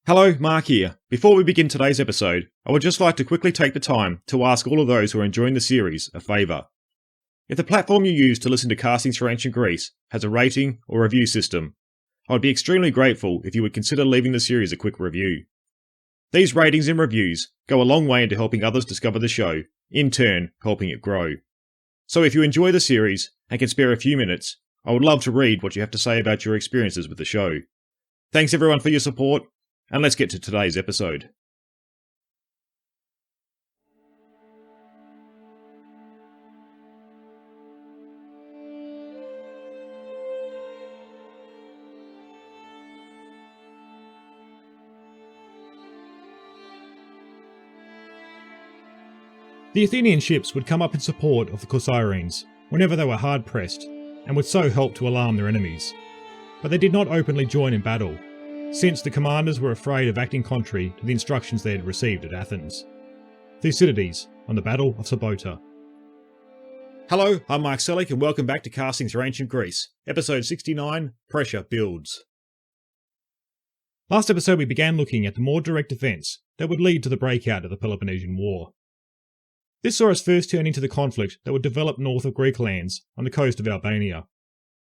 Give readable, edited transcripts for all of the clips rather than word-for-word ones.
Hello, Mark here. Before we begin today's episode, I would just like to quickly take the time to ask all of those who are enjoying the series a favour. If the platform you use to listen to Castings for Ancient Greece has a rating or review system, I would be extremely grateful if you would consider leaving the series a quick review. These ratings and reviews go a long way into helping others discover the show, in turn helping it grow. So if you enjoy the series and can spare a few minutes, I would love to read what you have to say about your experiences with the show. Thanks everyone for your support, and let's get to today's episode. The Athenian ships would come up in support of the Corcyreans whenever they were hard pressed, and would so help to alarm their enemies. But they did not openly join in battle, since the commanders were afraid of acting contrary to the instructions they had received at Athens. Thucydides on the Battle of Sybota. Hello, I'm Mark Selleck and welcome back to Castings for Ancient Greece, episode 69, Pressure Builds. Last episode we began looking at the more direct events that would lead to the breakout of the Peloponnesian War. This saw us first turn into the conflict that would develop north of Greek lands on the coast of Albania.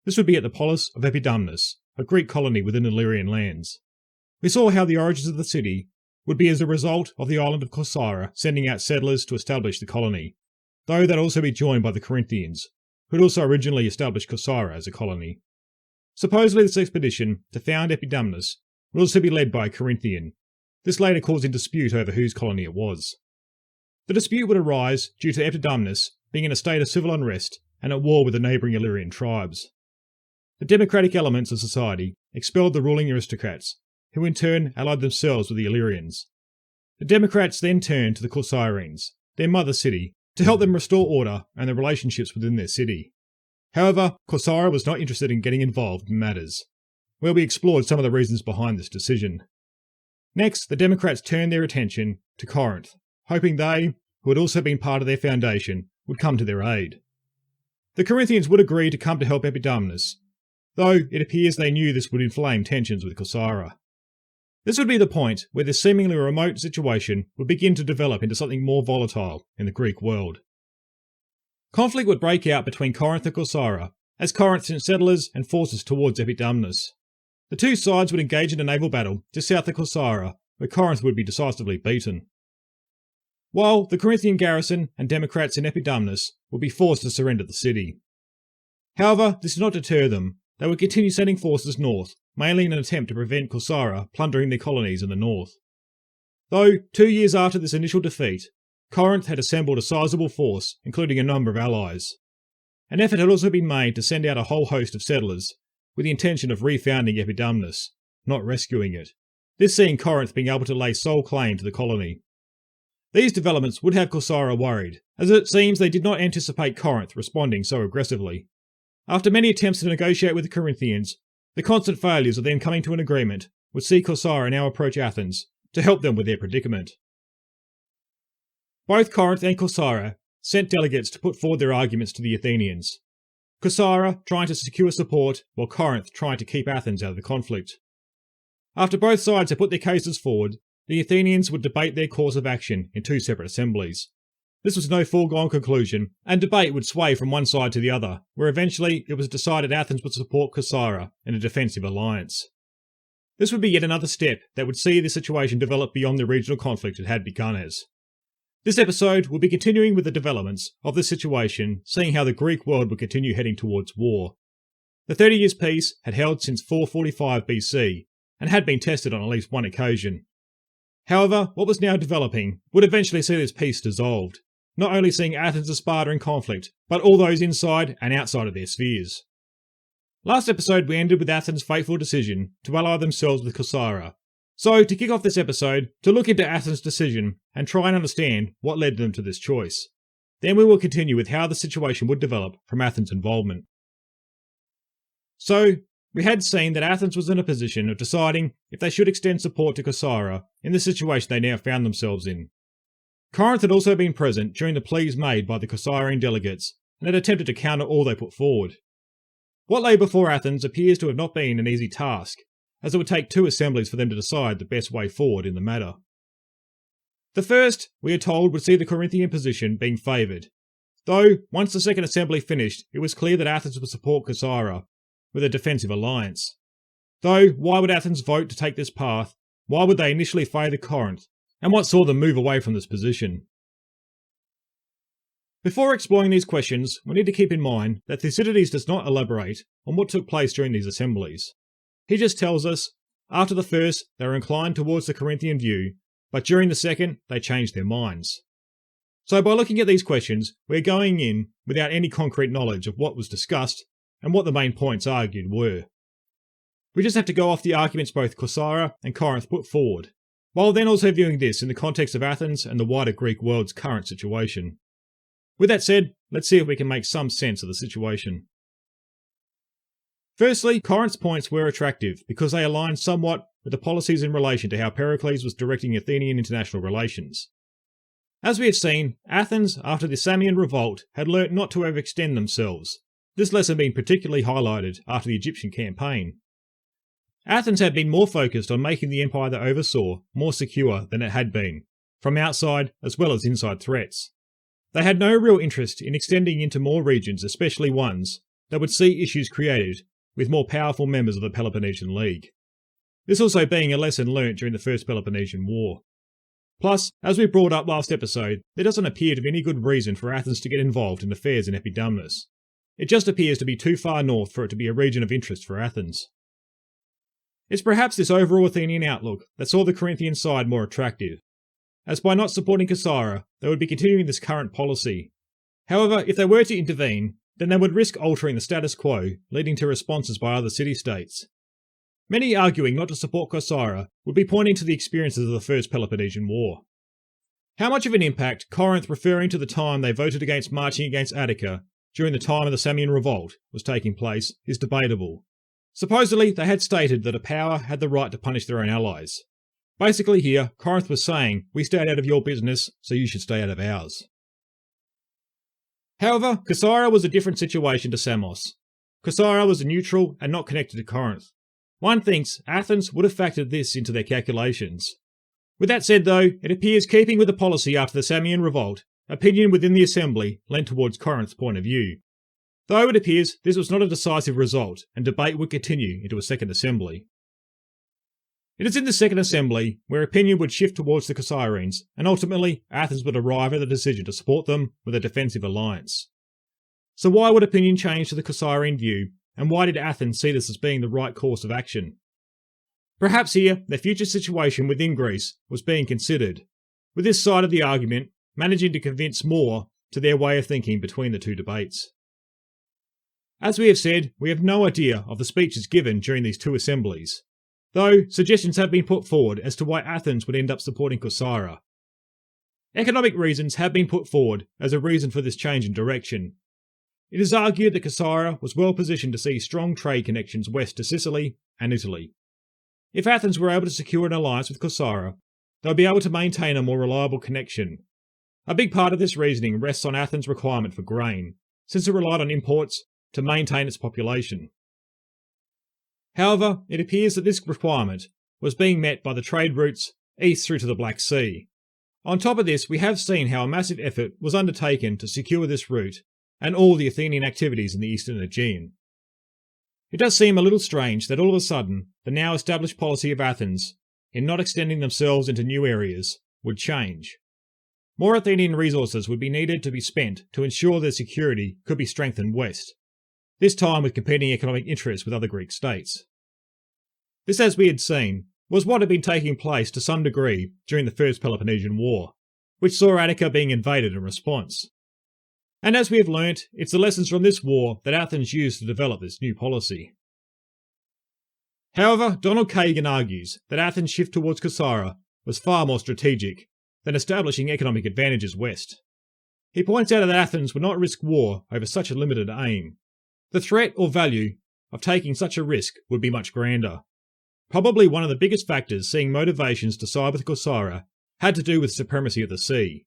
This would be at the polis of Epidamnus, a Greek colony within Illyrian lands. We saw how the origins of the city would be as a result of the island of Corcyra sending out settlers to establish the colony, though they'd also be joined by the Corinthians, who had also originally established Corcyra as a colony. Supposedly this expedition to found Epidamnus would also be led by a Corinthian, this later causing dispute over whose colony it was. The dispute would arise due to Epidamnus being in a state of civil unrest and at war with the neighbouring Illyrian tribes. The democratic elements of society expelled the ruling aristocrats, who in turn allied themselves with the Illyrians. The democrats then turned to the Corcyreans, their mother city, to help them restore order and the relationships within their city. However, Corcyra was not interested in getting involved in matters, where we explored some of the reasons behind this decision. Next, the democrats turned their attention to Corinth, hoping they, who had also been part of their foundation, would come to their aid. The Corinthians would agree to come to help Epidamnus, though it appears they knew this would inflame tensions with Corcyra. This would be the point where this seemingly remote situation would begin to develop into something more volatile in the Greek world. Conflict would break out between Corinth and Corcyra, as Corinth sent settlers and forces towards Epidamnus. The two sides would engage in a naval battle just south of Corcyra, where Corinth would be decisively beaten, while the Corinthian garrison and democrats in Epidamnus would be forced to surrender the city. However, this did not deter them. They would continue sending forces north, mainly in an attempt to prevent Corcyra plundering their colonies in the north. Though, 2 years after this initial defeat, Corinth had assembled a sizable force, including a number of allies. An effort had also been made to send out a whole host of settlers, with the intention of refounding Epidamnus, not rescuing it, this seeing Corinth being able to lay sole claim to the colony. These developments would have Corcyra worried, as it seems they did not anticipate Corinth responding so aggressively. After many attempts to negotiate with the Corinthians, the constant failures of them coming to an agreement would see Corcyra now approach Athens to help them with their predicament. Both Corinth and Corcyra sent delegates to put forward their arguments to the Athenians, Corcyra trying to secure support while Corinth trying to keep Athens out of the conflict. After both sides had put their cases forward, the Athenians would debate their course of action in two separate assemblies. This was no foregone conclusion, and debate would sway from one side to the other, where eventually it was decided Athens would support Corcyra in a defensive alliance. This would be yet another step that would see the situation develop beyond the regional conflict it had begun as. This episode will be continuing with the developments of this situation, seeing how the Greek world would continue heading towards war. The 30 Years' Peace had held since 445 BC, and had been tested on at least one occasion. However, what was now developing would eventually see this peace dissolved, not only seeing Athens and Sparta in conflict, but all those inside and outside of their spheres. Last episode we ended with Athens' fateful decision to ally themselves with Corcyra. So, to kick off this episode, to look into Athens' decision and try and understand what led them to this choice. Then we will continue with how the situation would develop from Athens' involvement. So, we had seen that Athens was in a position of deciding if they should extend support to Corcyra in the situation they now found themselves in. Corinth had also been present during the pleas made by the Corcyrean delegates and had attempted to counter all they put forward. What lay before Athens appears to have not been an easy task, as it would take 2 assemblies for them to decide the best way forward in the matter. The first, we are told, would see the Corinthian position being favoured, though once the second assembly finished, it was clear that Athens would support Corcyra with a defensive alliance. Though, why would Athens vote to take this path? Why would they initially favour Corinth? And what saw them move away from this position? Before exploring these questions, we need to keep in mind that Thucydides does not elaborate on what took place during these assemblies. He just tells us, after the first, they were inclined towards the Corinthian view, but during the second, they changed their minds. So by looking at these questions, we're going in without any concrete knowledge of what was discussed and what the main points argued were. We just have to go off the arguments both Corcyra and Corinth put forward, while then also viewing this in the context of Athens and the wider Greek world's current situation. With that said, let's see if we can make some sense of the situation. Firstly, Corinth's points were attractive because they aligned somewhat with the policies in relation to how Pericles was directing Athenian international relations. As we have seen, Athens, after the Samian revolt, had learnt not to overextend themselves, this lesson being particularly highlighted after the Egyptian campaign. Athens had been more focused on making the empire they oversaw more secure than it had been, from outside as well as inside threats. They had no real interest in extending into more regions, especially ones that would see issues created with more powerful members of the Peloponnesian League. This also being a lesson learnt during the First Peloponnesian War. Plus, as we brought up last episode, there doesn't appear to be any good reason for Athens to get involved in affairs in Epidamnus. It just appears to be too far north for it to be a region of interest for Athens. It's perhaps this overall Athenian outlook that saw the Corinthian side more attractive, as by not supporting Corcyra, they would be continuing this current policy. However, if they were to intervene, then they would risk altering the status quo, leading to responses by other city-states. Many arguing not to support Corcyra would be pointing to the experiences of the First Peloponnesian War. How much of an impact Corinth referring to the time they voted against marching against Attica during the time of the Samian revolt was taking place is debatable. Supposedly, they had stated that a power had the right to punish their own allies. Basically here, Corinth was saying, we stayed out of your business, so you should stay out of ours. However, Corcyra was a different situation to Samos. Corcyra was neutral and not connected to Corinth. One thinks Athens would have factored this into their calculations. With that said though, it appears keeping with the policy after the Samian revolt, opinion within the assembly lent towards Corinth's point of view. Though it appears this was not a decisive result, and debate would continue into a second assembly. It is in the second assembly where opinion would shift towards the Corcyreans, and ultimately Athens would arrive at the decision to support them with a defensive alliance. So why would opinion change to the Corcyrean view, and why did Athens see this as being the right course of action? Perhaps here, their future situation within Greece was being considered, with this side of the argument managing to convince more to their way of thinking between the two debates. As we have said, we have no idea of the speeches given during these two assemblies, though suggestions have been put forward as to why Athens would end up supporting Corcyra. Economic reasons have been put forward as a reason for this change in direction. It is argued that Corcyra was well positioned to see strong trade connections west to Sicily and Italy. If Athens were able to secure an alliance with Corcyra, they would be able to maintain a more reliable connection. A big part of this reasoning rests on Athens' requirement for grain, since it relied on imports to maintain its population. However, it appears that this requirement was being met by the trade routes east through to the Black Sea. On top of this, we have seen how a massive effort was undertaken to secure this route and all the Athenian activities in the eastern Aegean. It does seem a little strange that all of a sudden the now established policy of Athens in not extending themselves into new areas would change. More Athenian resources would be needed to be spent to ensure their security could be strengthened west, this time with competing economic interests with other Greek states. This, as we had seen, was what had been taking place to some degree during the First Peloponnesian War, which saw Attica being invaded in response. And as we have learnt, it's the lessons from this war that Athens used to develop this new policy. However, Donald Kagan argues that Athens' shift towards Corcyra was far more strategic than establishing economic advantages west. He points out that Athens would not risk war over such a limited aim. The threat or value of taking such a risk would be much grander. Probably one of the biggest factors seeing motivations to side with Corcyra had to do with supremacy of the sea.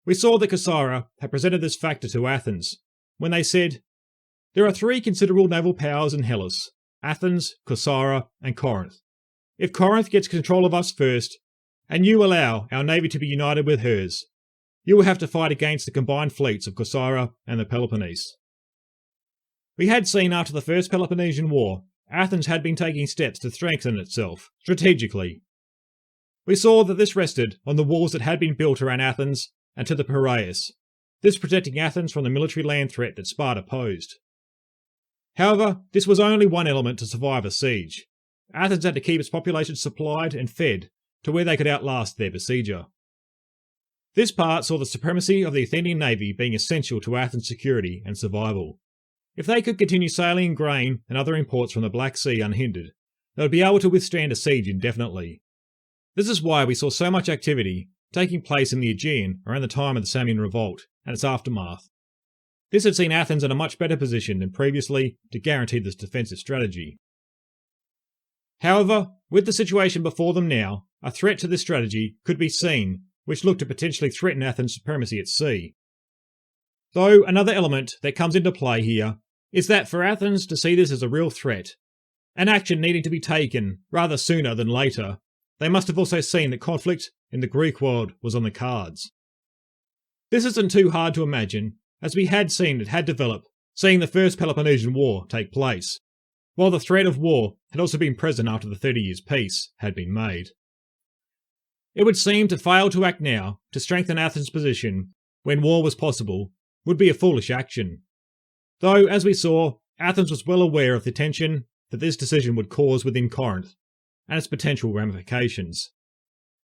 We saw that Corcyra had presented this factor to Athens when they said, "There are 3 considerable naval powers in Hellas, Athens, Corcyra, and Corinth. If Corinth gets control of us first, and you allow our navy to be united with hers, you will have to fight against the combined fleets of Corcyra and the Peloponnese. We had seen after the First Peloponnesian War, Athens had been taking steps to strengthen itself strategically. We saw that this rested on the walls that had been built around Athens and to the Piraeus, this protecting Athens from the military land threat that Sparta posed. However, this was only one element to survive a siege. Athens had to keep its population supplied and fed to where they could outlast their besieger. This part saw the supremacy of the Athenian navy being essential to Athens' security and survival. If they could continue sailing grain and other imports from the Black Sea unhindered, they would be able to withstand a siege indefinitely. This is why we saw so much activity taking place in the Aegean around the time of the Samian Revolt and its aftermath. This had seen Athens in a much better position than previously to guarantee this defensive strategy. However, with the situation before them now, a threat to this strategy could be seen, which looked to potentially threaten Athens' supremacy at sea. Though another element that comes into play here is that for Athens to see this as a real threat, and action needing to be taken rather sooner than later, they must have also seen that conflict in the Greek world was on the cards. This isn't too hard to imagine, as we had seen it had developed, seeing the First Peloponnesian War take place, while the threat of war had also been present after the 30 Years' Peace had been made. It would seem to fail to act now to strengthen Athens' position when war was possible would be a foolish action. Though, as we saw, Athens was well aware of the tension that this decision would cause within Corinth and its potential ramifications.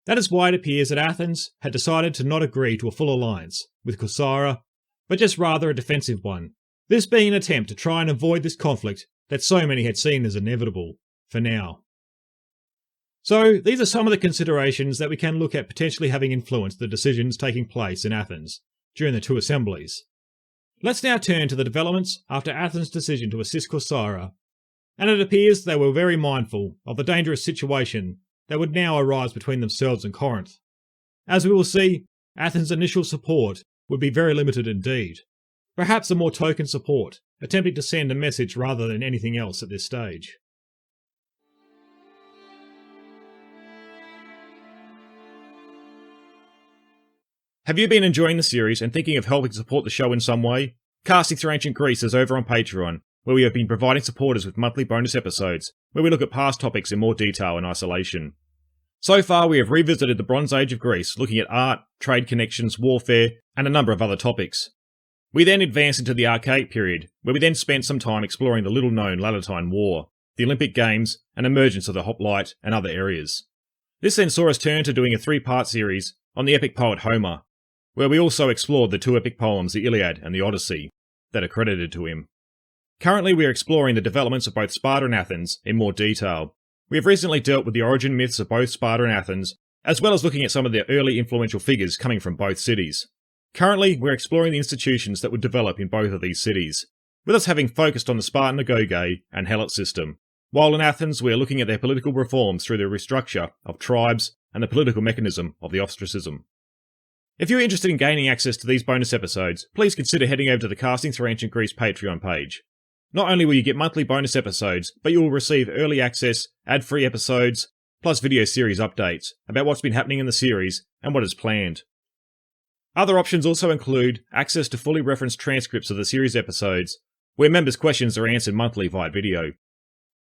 That is why it appears that Athens had decided to not agree to a full alliance with Corcyra, but just rather a defensive one, this being an attempt to try and avoid this conflict that so many had seen as inevitable, for now. So, these are some of the considerations that we can look at potentially having influenced the decisions taking place in Athens during the two assemblies. Let's now turn to the developments after Athens' decision to assist Corcyra, and it appears they were very mindful of the dangerous situation that would now arise between themselves and Corinth. As we will see, Athens' initial support would be very limited indeed, perhaps a more token support, attempting to send a message rather than anything else at this stage. Have you been enjoying the series and thinking of helping support the show in some way? Casting Through Ancient Greece is over on Patreon, where we have been providing supporters with monthly bonus episodes, where we look at past topics in more detail in isolation. So far we have revisited the Bronze Age of Greece, looking at art, trade connections, warfare, and a number of other topics. We then advanced into the Archaic period, where we then spent some time exploring the little-known Lalatine War, the Olympic Games, and emergence of the Hoplite and other areas. This then saw us turn to doing a 3-part series on the epic poet Homer, where we also explored the 2 epic poems, the Iliad and the Odyssey, that are credited to him. Currently we are exploring the developments of both Sparta and Athens in more detail. We have recently dealt with the origin myths of both Sparta and Athens, as well as looking at some of the early influential figures coming from both cities. Currently we're exploring the institutions that would develop in both of these cities, with us having focused on the Spartan agoge and helot system, while in Athens we are looking at their political reforms through the restructure of tribes and the political mechanism of the ostracism. If you're interested in gaining access to these bonus episodes, please consider heading over to the Casting Through Ancient Greece Patreon page. Not only will you get monthly bonus episodes, but you will receive early access, ad-free episodes, plus video series updates about what's been happening in the series and what is planned. Other options also include access to fully referenced transcripts of the series episodes, where members' questions are answered monthly via video.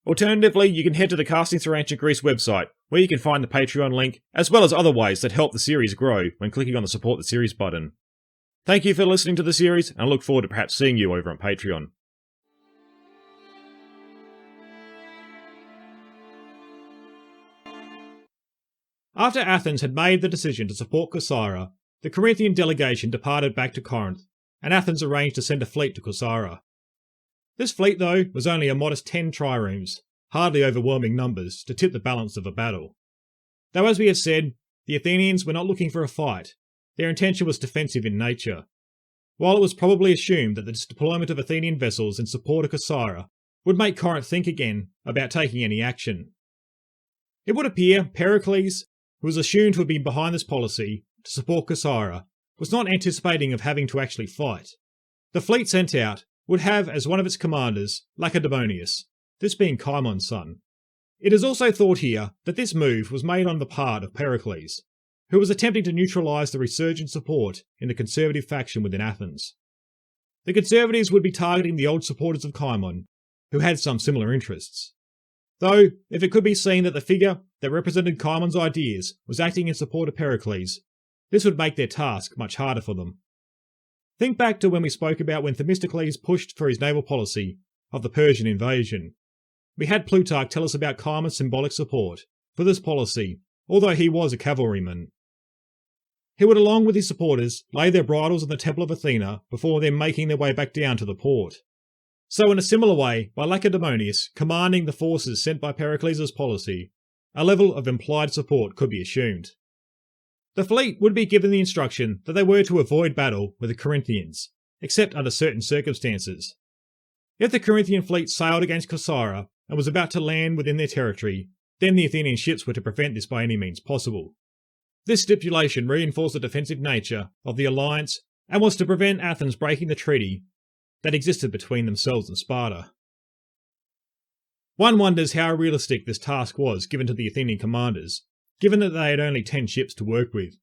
Alternatively, you can head to the Casting Through Ancient Greece website, where you can find the Patreon link, as well as other ways that help the series grow when clicking on the Support the Series button. Thank you for listening to the series, and I look forward to perhaps seeing you over on Patreon. After Athens had made the decision to support Corcyra, the Corinthian delegation departed back to Corinth, and Athens arranged to send a fleet to Corcyra. This fleet, though, was only a modest 10 triremes, hardly overwhelming numbers to tip the balance of a battle. Though, as we have said, the Athenians were not looking for a fight, their intention was defensive in nature. While it was probably assumed that the deployment of Athenian vessels in support of Corcyra would make Corinth think again about taking any action. It would appear Pericles, who was assumed to have been behind this policy to support Corcyra, was not anticipating of having to actually fight. The fleet sent out would have as one of its commanders Lacedaemonius, this being Chimon's son. It is also thought here that this move was made on the part of Pericles, who was attempting to neutralise the resurgent support in the conservative faction within Athens. The conservatives would be targeting the old supporters of Cimon, who had some similar interests. Though, if it could be seen that the figure that represented Chimon's ideas was acting in support of Pericles, this would make their task much harder for them. Think back to when we spoke about when Themistocles pushed for his naval policy of the Persian invasion. We had Plutarch tell us about Chimon's symbolic support for this policy, although he was a cavalryman. He would, along with his supporters, lay their bridles in the Temple of Athena before then making their way back down to the port. So in a similar way, by Lacedaemonius commanding the forces sent by Pericles' policy, a level of implied support could be assumed. The fleet would be given the instruction that they were to avoid battle with the Corinthians, except under certain circumstances. If the Corinthian fleet sailed against Corcyra and was about to land within their territory, then the Athenian ships were to prevent this by any means possible. This stipulation reinforced the defensive nature of the alliance and was to prevent Athens breaking the treaty that existed between themselves and Sparta. One wonders how realistic this task was given to the Athenian commanders, given that they had only 10 ships to work with.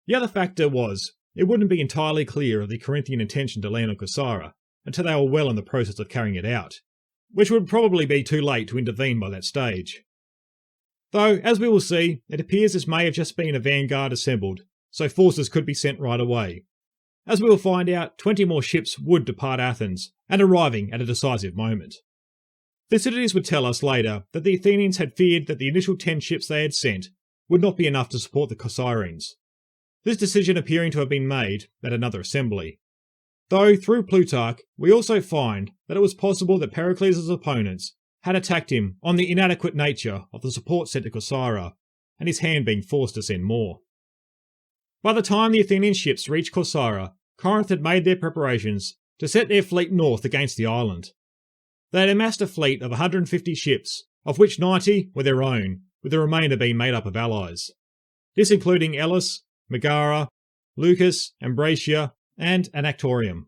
The other factor was, it wouldn't be entirely clear of the Corinthian intention to land on Corcyra until they were well in the process of carrying it out, which would probably be too late to intervene by that stage. Though, as we will see, it appears this may have just been a vanguard assembled, so forces could be sent right away. As we will find out, 20 more ships would depart Athens, and arriving at a decisive moment. Thucydides would tell us later that the Athenians had feared that the initial 10 ships they had sent would not be enough to support the Corcyreans, this decision appearing to have been made at another assembly. Though, through Plutarch, we also find that it was possible that Pericles' opponents had attacked him on the inadequate nature of the support sent to Corcyra, and his hand being forced to send more. By the time the Athenian ships reached Corcyra, Corinth had made their preparations to set their fleet north against the island. They had amassed a fleet of 150 ships, of which 90 were their own, with the remainder being made up of allies. This including Elis, Megara, Leucas, Ambracia, and Anactorium.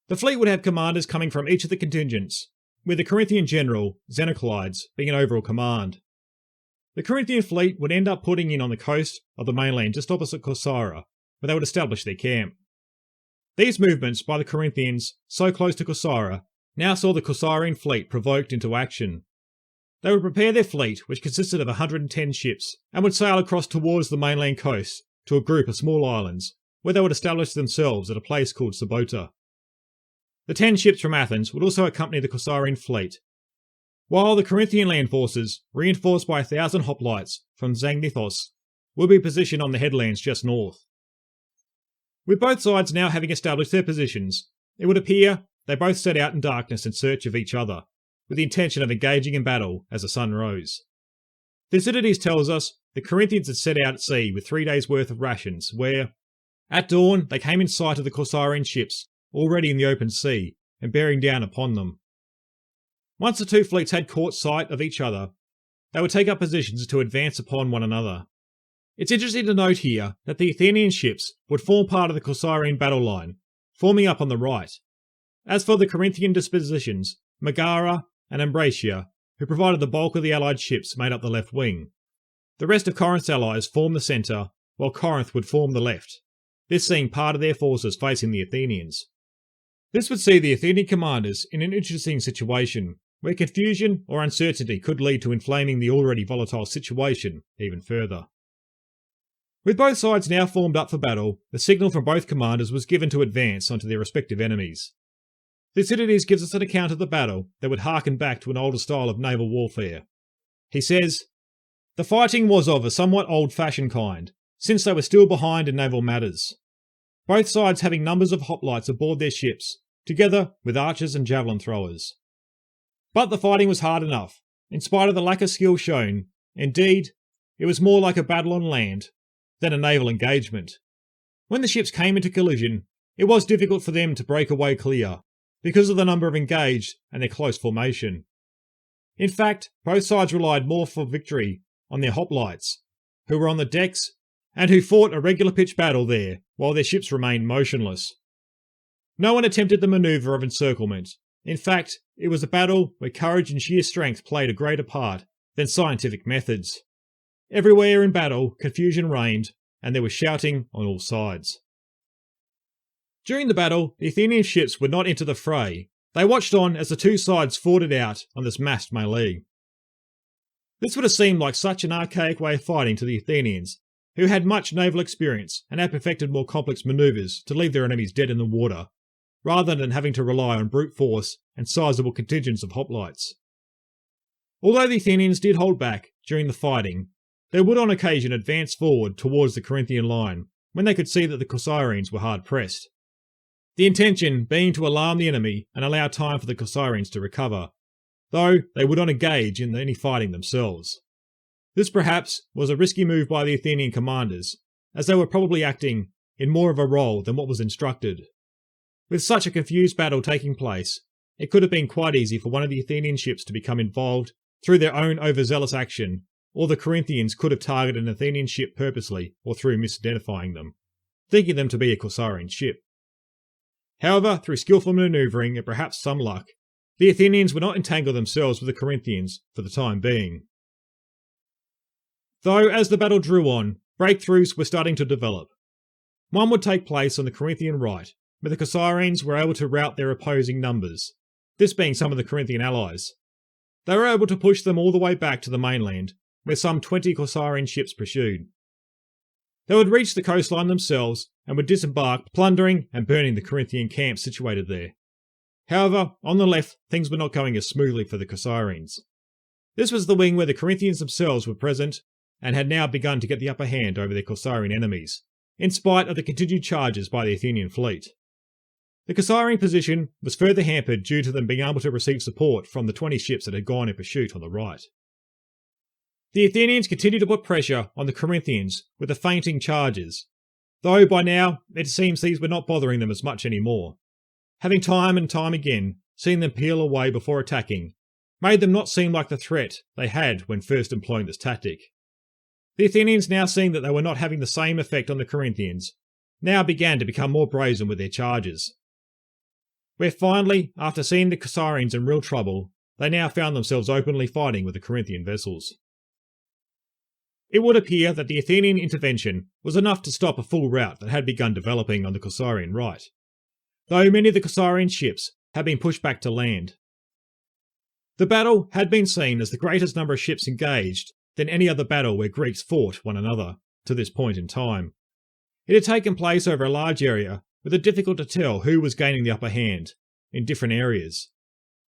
The fleet would have commanders coming from each of the contingents, with the Corinthian general, Xenoclides, being in overall command. The Corinthian fleet would end up putting in on the coast of the mainland just opposite Corcyra, where they would establish their camp. These movements by the Corinthians, so close to Corcyra, now saw the Corcyrean fleet provoked into action. They would prepare their fleet, which consisted of 110 ships, and would sail across towards the mainland coast to a group of small islands, where they would establish themselves at a place called Sybota. The 10 ships from Athens would also accompany the Corcyrean fleet, while the Corinthian land forces, reinforced by 1,000 hoplites from Zagnythos, would be positioned on the headlands just north. With both sides now having established their positions, it would appear they both set out in darkness in search of each other, with the intention of engaging in battle as the sun rose. Thucydides tells us the Corinthians had set out at sea with 3 days' worth of rations, where, at dawn, they came in sight of the Corcyrean ships, already in the open sea, and bearing down upon them. Once the two fleets had caught sight of each other, they would take up positions to advance upon one another. It's interesting to note here that the Athenian ships would form part of the Corcyrean battle line, forming up on the right. As for the Corinthian dispositions, Megara and Ambracia, who provided the bulk of the allied ships, made up the left wing. The rest of Corinth's allies formed the centre, while Corinth would form the left, this seeing part of their forces facing the Athenians. This would see the Athenian commanders in an interesting situation, where confusion or uncertainty could lead to inflaming the already volatile situation even further. With both sides now formed up for battle, the signal from both commanders was given to advance onto their respective enemies. Thucydides gives us an account of the battle that would harken back to an older style of naval warfare. He says, "The fighting was of a somewhat old-fashioned kind, since they were still behind in naval matters, both sides having numbers of hoplites aboard their ships, together with archers and javelin throwers. But the fighting was hard enough, in spite of the lack of skill shown. Indeed, it was more like a battle on land than a naval engagement. When the ships came into collision, it was difficult for them to break away clear, because of the number of engaged and their close formation. In fact, both sides relied more for victory on their hoplites, who were on the decks and who fought a regular pitched battle there while their ships remained motionless. No one attempted the manoeuvre of encirclement, In fact, it was a battle where courage and sheer strength played a greater part than scientific methods. Everywhere in battle, confusion reigned, and there was shouting on all sides. During the battle, the Athenian ships would not enter the fray. They watched on as the two sides fought it out on this massed melee. This would have seemed like such an archaic way of fighting to the Athenians, who had much naval experience and had perfected more complex manoeuvres to leave their enemies dead in the water, rather than having to rely on brute force and sizable contingents of hoplites. Although the Athenians did hold back during the fighting, they would on occasion advance forward towards the Corinthian line when they could see that the Corcyreans were hard pressed. The intention being to alarm the enemy and allow time for the Corcyreans to recover, though they would not engage in any fighting themselves. This perhaps was a risky move by the Athenian commanders, as they were probably acting in more of a role than what was instructed. With such a confused battle taking place, it could have been quite easy for one of the Athenian ships to become involved through their own overzealous action, or the Corinthians could have targeted an Athenian ship purposely or through misidentifying them, thinking them to be a Corcyrean ship. However, through skillful manoeuvring and perhaps some luck, the Athenians would not entangle themselves with the Corinthians for the time being. Though as the battle drew on, breakthroughs were starting to develop. One would take place on the Corinthian right, where the Corcyreans were able to rout their opposing numbers, this being some of the Corinthian allies. They were able to push them all the way back to the mainland, where some 20 Corcyrean ships pursued. They would reach the coastline themselves and would disembark, plundering and burning the Corinthian camps situated there. However, on the left, things were not going as smoothly for the Corcyreans. This was the wing where the Corinthians themselves were present and had now begun to get the upper hand over their Corcyrean enemies, in spite of the continued charges by the Athenian fleet. The Corcyrean position was further hampered due to them being able to receive support from the 20 ships that had gone in pursuit on the right. The Athenians continued to put pressure on the Corinthians with the feinting charges, though by now it seems these were not bothering them as much anymore. Having time and time again seen them peel away before attacking, made them not seem like the threat they had when first employing this tactic. The Athenians, now seeing that they were not having the same effect on the Corinthians, now began to become more brazen with their charges. Where finally, after seeing the Corcyreans in real trouble, they now found themselves openly fighting with the Corinthian vessels. It would appear that the Athenian intervention was enough to stop a full rout that had begun developing on the Corcyrean right, though many of the Corcyrean ships had been pushed back to land. The battle had been seen as the greatest number of ships engaged than any other battle where Greeks fought one another to this point in time. It had taken place over a large area, with it difficult to tell who was gaining the upper hand in different areas.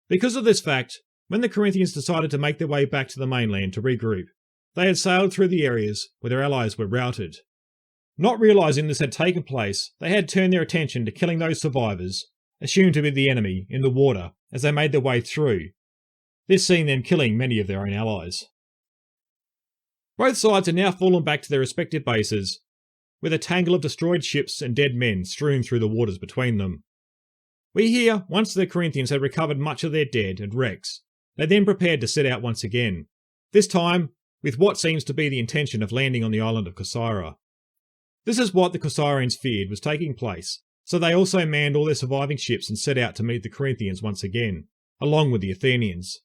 Because of this fact, when the Corinthians decided to make their way back to the mainland to regroup, they had sailed through the areas where their allies were routed. Not realising this had taken place, they had turned their attention to killing those survivors, assumed to be the enemy, in the water as they made their way through, this seeing them killing many of their own allies. Both sides had now fallen back to their respective bases, with a tangle of destroyed ships and dead men strewn through the waters between them. We hear, once the Corinthians had recovered much of their dead and wrecks, they then prepared to set out once again, this time with what seems to be the intention of landing on the island of Corcyra. This is what the Corcyreans feared was taking place, so they also manned all their surviving ships and set out to meet the Corinthians once again, along with the Athenians.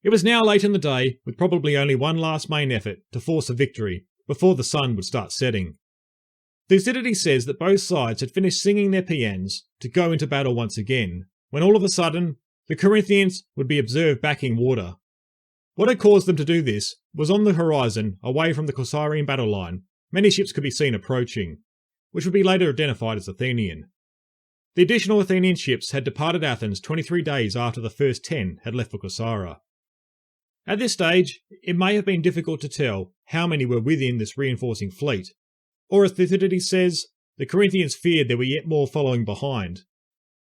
It was now late in the day, with probably only one last main effort to force a victory before the sun would start setting. Thucydides says that both sides had finished singing their paeans to go into battle once again, when all of a sudden, the Corinthians would be observed backing water. What had caused them to do this was on the horizon, away from the Corcyrean battle line, many ships could be seen approaching, which would be later identified as Athenian. The additional Athenian ships had departed Athens 23 days after the first 10 had left for Corcyra. At this stage, it may have been difficult to tell how many were within this reinforcing fleet, or as Thucydides says, the Corinthians feared there were yet more following behind.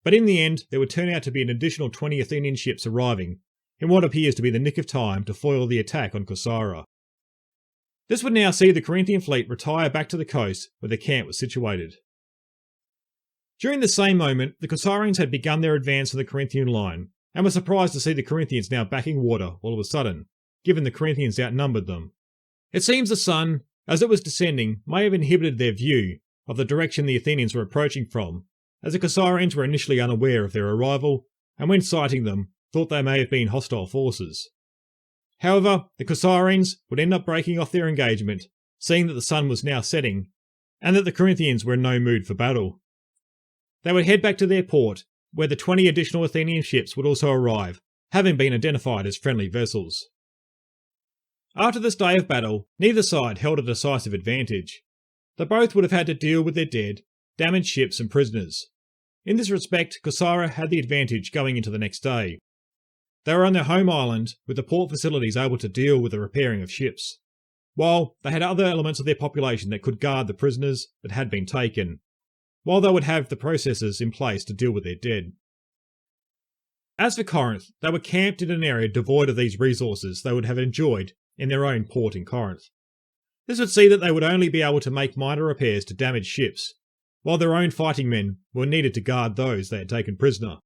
But in the end, there would turn out to be an additional 20 Athenian ships arriving, in what appears to be the nick of time to foil the attack on Corcyra. This would now see the Corinthian fleet retire back to the coast where their camp was situated. During the same moment, the Corcyreans had begun their advance on the Corinthian line, and were surprised to see the Corinthians now backing water all of a sudden, given the Corinthians outnumbered them. It seems the sun, as it was descending, may have inhibited their view of the direction the Athenians were approaching from, as the Corcyreans were initially unaware of their arrival, and when sighting them, thought they may have been hostile forces. However, the Corcyreans would end up breaking off their engagement, seeing that the sun was now setting, and that the Corinthians were in no mood for battle. They would head back to their port, where the 20 additional Athenian ships would also arrive, having been identified as friendly vessels. After this day of battle, neither side held a decisive advantage. They both would have had to deal with their dead, damaged ships and prisoners. In this respect, Corcyra had the advantage going into the next day. They were on their home island, with the port facilities able to deal with the repairing of ships, while they had other elements of their population that could guard the prisoners that had been taken, while they would have the processes in place to deal with their dead. As for Corinth, they were camped in an area devoid of these resources they would have enjoyed in their own port in Corinth. This would see that they would only be able to make minor repairs to damaged ships, while their own fighting men were needed to guard those they had taken prisoner.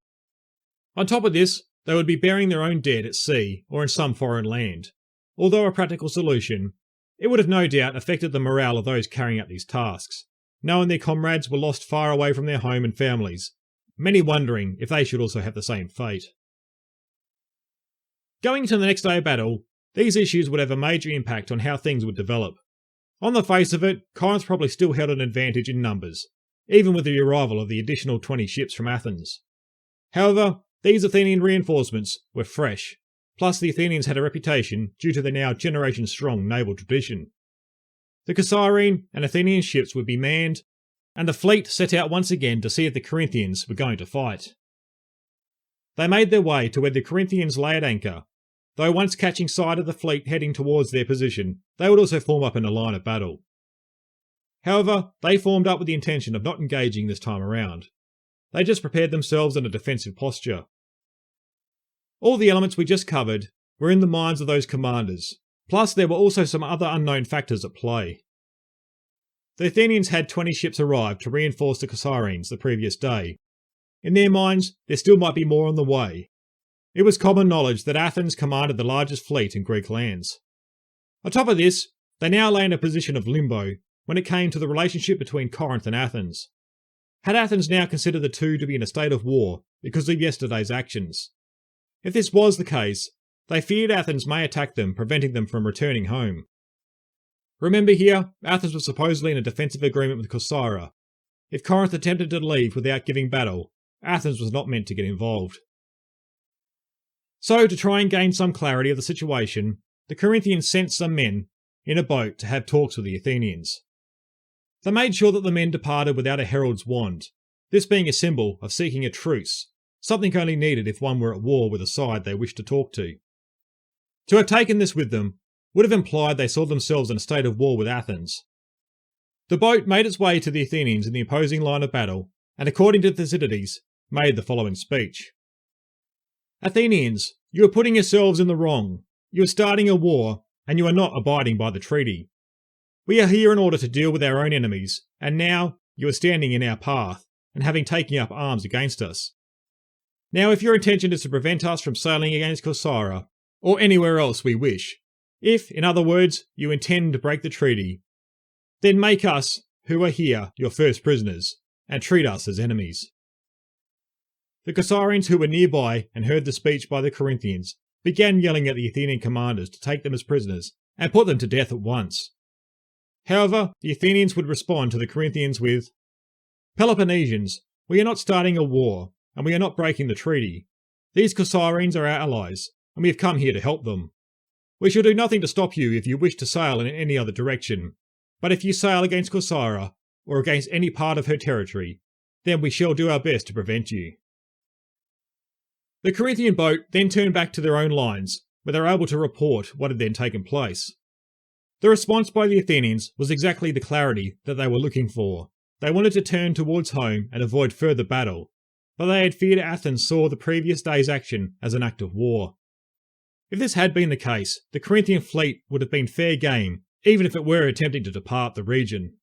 On top of this, they would be burying their own dead at sea or in some foreign land. Although a practical solution, it would have no doubt affected the morale of those carrying out these tasks, knowing their comrades were lost far away from their home and families, many wondering if they should also have the same fate. Going into the next day of battle, these issues would have a major impact on how things would develop. On the face of it, Corinth probably still held an advantage in numbers, even with the arrival of the additional 20 ships from Athens. However, these Athenian reinforcements were fresh, plus the Athenians had a reputation due to their now generation-strong naval tradition. The Corcyrean and Athenian ships would be manned, and the fleet set out once again to see if the Corinthians were going to fight. They made their way to where the Corinthians lay at anchor, though once catching sight of the fleet heading towards their position, they would also form up in a line of battle. However, they formed up with the intention of not engaging this time around. They just prepared themselves in a defensive posture. All the elements we just covered were in the minds of those commanders, plus there were also some other unknown factors at play. The Athenians had 20 ships arrive to reinforce the Corcyreans the previous day. In their minds, there still might be more on the way. It was common knowledge that Athens commanded the largest fleet in Greek lands. On top of this, they now lay in a position of limbo when it came to the relationship between Corinth and Athens. Had Athens now considered the two to be in a state of war because of yesterday's actions? If this was the case, they feared Athens may attack them, preventing them from returning home. Remember here, Athens was supposedly in a defensive agreement with Corcyra. If Corinth attempted to leave without giving battle, Athens was not meant to get involved. So, to try and gain some clarity of the situation, the Corinthians sent some men in a boat to have talks with the Athenians. They made sure that the men departed without a herald's wand, this being a symbol of seeking a truce, something only needed if one were at war with a side they wished to talk to. To have taken this with them would have implied they saw themselves in a state of war with Athens. The boat made its way to the Athenians in the opposing line of battle, and according to Thucydides, made the following speech. Athenians, you are putting yourselves in the wrong. You are starting a war, and you are not abiding by the treaty. We are here in order to deal with our own enemies, and now you are standing in our path, and having taken up arms against us. Now if your intention is to prevent us from sailing against Corcyra, or anywhere else we wish, if, in other words, you intend to break the treaty, then make us, who are here, your first prisoners, and treat us as enemies. The Corcyreans who were nearby and heard the speech by the Corinthians began yelling at the Athenian commanders to take them as prisoners and put them to death at once. However, the Athenians would respond to the Corinthians with, Peloponnesians, we are not starting a war, and we are not breaking the treaty. These Corcyreans are our allies, and we have come here to help them. We shall do nothing to stop you if you wish to sail in any other direction, but if you sail against Corcyra, or against any part of her territory, then we shall do our best to prevent you. The Corinthian boat then turned back to their own lines, where they were able to report what had then taken place. The response by the Athenians was exactly the clarity that they were looking for. They wanted to turn towards home and avoid further battle, but they had feared Athens saw the previous day's action as an act of war. If this had been the case, the Corinthian fleet would have been fair game, even if it were attempting to depart the region.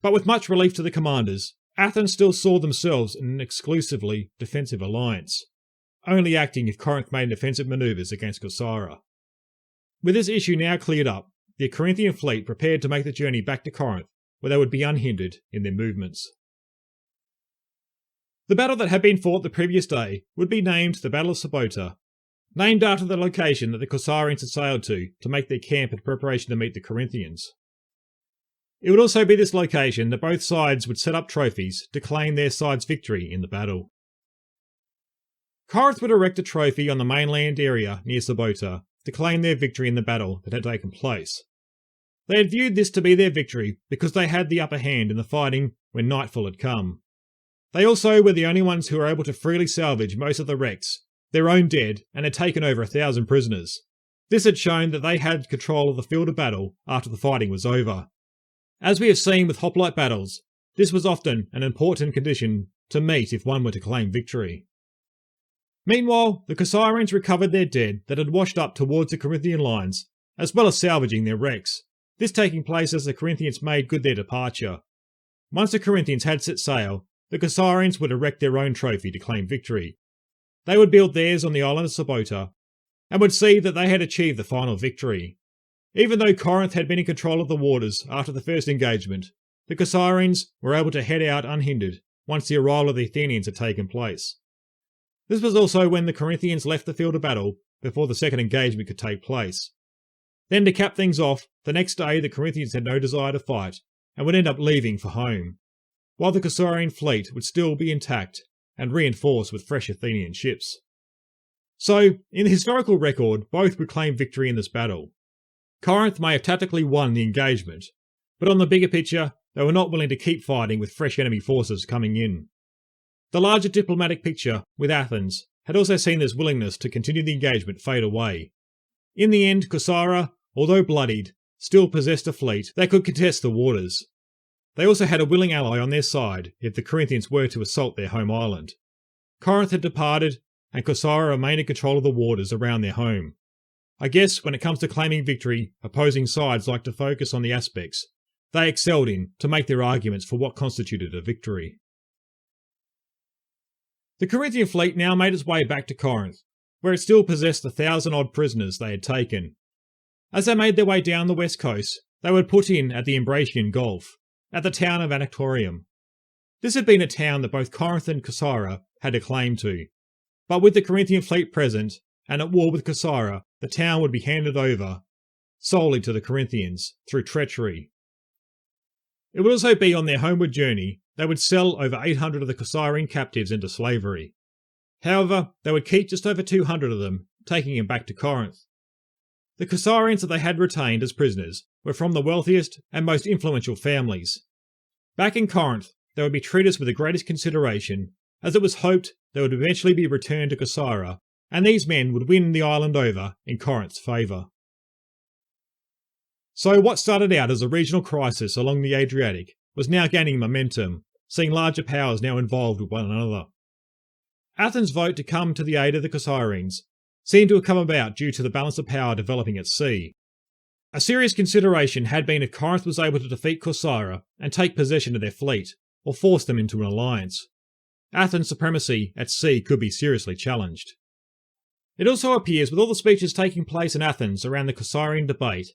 But with much relief to the commanders, Athens still saw themselves in an exclusively defensive alliance, only acting if Corinth made offensive manoeuvres against Corcyra. With this issue now cleared up, the Corinthian fleet prepared to make the journey back to Corinth, where they would be unhindered in their movements. The battle that had been fought the previous day would be named the Battle of Sybota, named after the location that the Corcyreans had sailed to make their camp in preparation to meet the Corinthians. It would also be this location that both sides would set up trophies to claim their side's victory in the battle. Corinth would erect a trophy on the mainland area near Sybota to claim their victory in the battle that had taken place. They had viewed this to be their victory because they had the upper hand in the fighting when nightfall had come. They also were the only ones who were able to freely salvage most of the wrecks, their own dead, and had taken over 1,000 prisoners. This had shown that they had control of the field of battle after the fighting was over. As we have seen with hoplite battles, this was often an important condition to meet if one were to claim victory. Meanwhile, the Corcyreans recovered their dead that had washed up towards the Corinthian lines, as well as salvaging their wrecks, this taking place as the Corinthians made good their departure. Once the Corinthians had set sail, the Corcyreans would erect their own trophy to claim victory. They would build theirs on the island of Sybota, and would see that they had achieved the final victory. Even though Corinth had been in control of the waters after the first engagement, the Corcyreans were able to head out unhindered once the arrival of the Athenians had taken place. This was also when the Corinthians left the field of battle before the second engagement could take place. Then to cap things off, the next day the Corinthians had no desire to fight and would end up leaving for home, while the Corcyrean fleet would still be intact and reinforced with fresh Athenian ships. So, in the historical record, both would claim victory in this battle. Corinth may have tactically won the engagement, but on the bigger picture, they were not willing to keep fighting with fresh enemy forces coming in. The larger diplomatic picture with Athens had also seen this willingness to continue the engagement fade away. In the end, Corcyra, although bloodied, still possessed a fleet that could contest the waters. They also had a willing ally on their side if the Corinthians were to assault their home island. Corinth had departed, and Corcyra remained in control of the waters around their home. I guess when it comes to claiming victory, opposing sides like to focus on the aspects they excelled in to make their arguments for what constituted a victory. The Corinthian fleet now made its way back to Corinth, where it still possessed the 1,000-odd prisoners they had taken. As they made their way down the west coast, they were put in at the Ambracian Gulf, at the town of Anactorium. This had been a town that both Corinth and Corcyra had a claim to, but with the Corinthian fleet present, and at war with Corcyra, the town would be handed over solely to the Corinthians through treachery. It would also be on their homeward journey they would sell over 800 of the Corcyrean captives into slavery. However, they would keep just over 200 of them, taking them back to Corinth. The Corcyreans that they had retained as prisoners were from the wealthiest and most influential families. Back in Corinth, they would be treated with the greatest consideration, as it was hoped they would eventually be returned to Corcyra, and these men would win the island over in Corinth's favour. So what started out as a regional crisis along the Adriatic was now gaining momentum, seeing larger powers now involved with one another. Athens' vote to come to the aid of the Corcyreans seemed to have come about due to the balance of power developing at sea. A serious consideration had been if Corinth was able to defeat Corcyra and take possession of their fleet, or force them into an alliance. Athens' supremacy at sea could be seriously challenged. It also appears, with all the speeches taking place in Athens around the Corcyrean debate,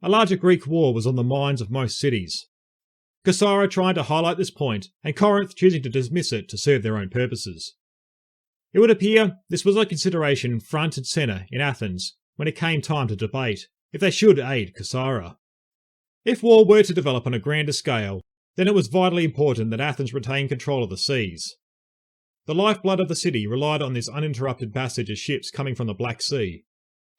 a larger Greek war was on the minds of most cities. Corcyra trying to highlight this point, and Corinth choosing to dismiss it to serve their own purposes. It would appear this was a consideration front and centre in Athens when it came time to debate if they should aid Corcyra. If war were to develop on a grander scale, then it was vitally important that Athens retain control of the seas. The lifeblood of the city relied on this uninterrupted passage of ships coming from the Black Sea.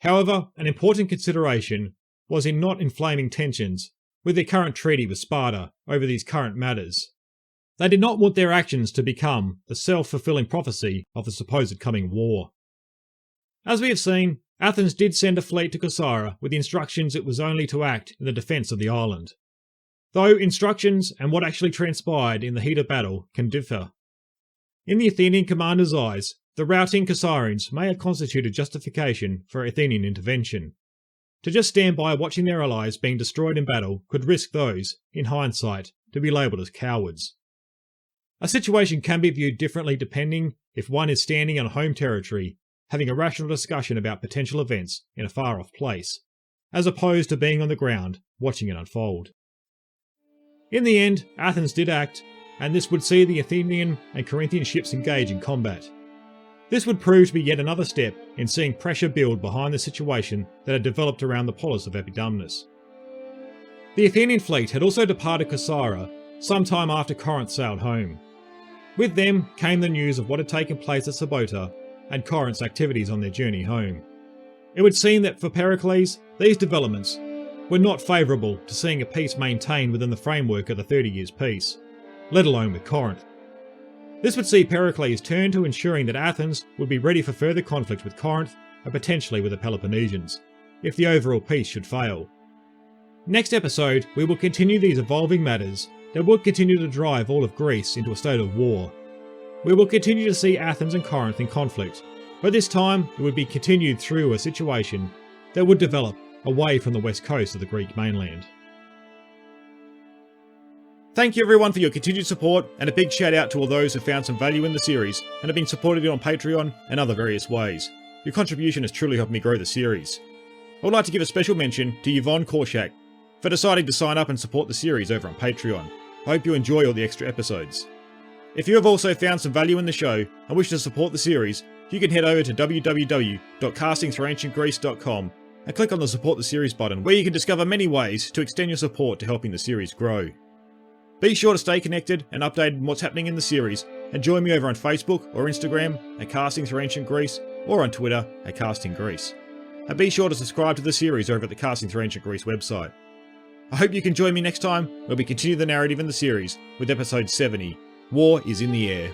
However, an important consideration was in not inflaming tensions with their current treaty with Sparta over these current matters. They did not want their actions to become the self-fulfilling prophecy of the supposed coming war. As we have seen, Athens did send a fleet to Corcyra with the instructions it was only to act in the defence of the island. Though instructions and what actually transpired in the heat of battle can differ. In the Athenian commander's eyes, the routing Corcyreans may have constituted justification for Athenian intervention. To just stand by watching their allies being destroyed in battle could risk those, in hindsight, to be labelled as cowards. A situation can be viewed differently depending if one is standing on home territory, having a rational discussion about potential events in a far-off place, as opposed to being on the ground, watching it unfold. In the end, Athens did act, and this would see the Athenian and Corinthian ships engage in combat. This would prove to be yet another step in seeing pressure build behind the situation that had developed around the polis of Epidamnus. The Athenian fleet had also departed Corcyra sometime after Corinth sailed home. With them came the news of what had taken place at Sybota and Corinth's activities on their journey home. It would seem that for Pericles, these developments were not favourable to seeing a peace maintained within the framework of the 30 Years' Peace, let alone with Corinth. This would see Pericles turn to ensuring that Athens would be ready for further conflict with Corinth and potentially with the Peloponnesians, if the overall peace should fail. Next episode, we will continue these evolving matters that would continue to drive all of Greece into a state of war. We will continue to see Athens and Corinth in conflict, but this time it would be continued through a situation that would develop away from the west coast of the Greek mainland. Thank you everyone for your continued support, and a big shout out to all those who found some value in the series and have been supporting it on Patreon and other various ways. Your contribution has truly helped me grow the series. I would like to give a special mention to Yvonne Korshak for deciding to sign up and support the series over on Patreon. I hope you enjoy all the extra episodes. If you have also found some value in the show and wish to support the series, you can head over to www.castingthroughancientgreece.com and click on the support the series button, where you can discover many ways to extend your support to helping the series grow. Be sure to stay connected and updated on what's happening in the series, and join me over on Facebook or Instagram at Casting Through Ancient Greece, or on Twitter at Casting Greece. And be sure to subscribe to the series over at the Casting Through Ancient Greece website. I hope you can join me next time where we continue the narrative in the series with episode 70, War is in the Air.